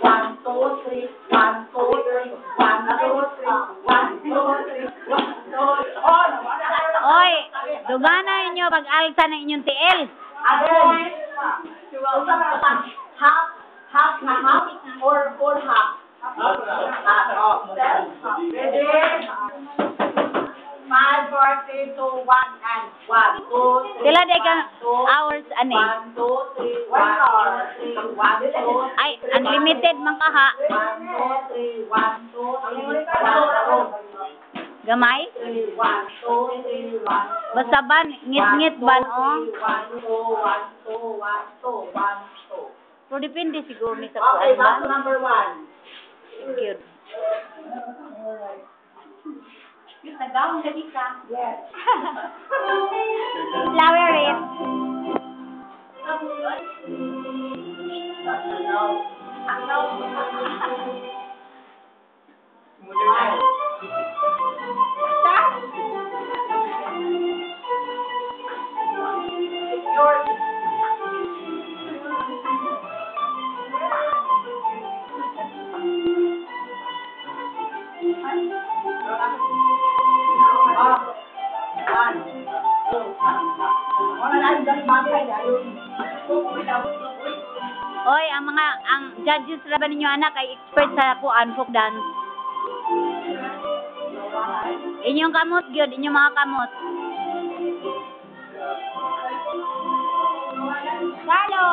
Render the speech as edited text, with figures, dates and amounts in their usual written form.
1, 2, 3, 1, 2, 3, 1, 2, 3, 1, 2, 3, 1, 2, oh, Oy, dugana ninyo pag-alsa ng inyong tiil. again. Half na half or full half? Oh, ready? 5, 4, 3, 2, 1, and 1, 2, 3, Sila day ka hours ani. 1, 2, 3, 1 hour, 3, 1, 2, Ay, unlimited man ka ha. 1, 2, 3, 1, 2, 3, 1, 2, Gamay? 3, 1, 2, 3, 1, Basta ban, ngit-ngit ban o. 1, 2, 1, 2, 1, 2, 1, 2. Pero depende siguro ni sa Okay, kuan back to ba. number 1. Good. Nag-down ka ka. Yes. Flower wreath. Oy, ang judges ra ba ninyo anak ay expert sa kuan folk dance. Inyong kamot gyud, inyong mga kamot. Salo.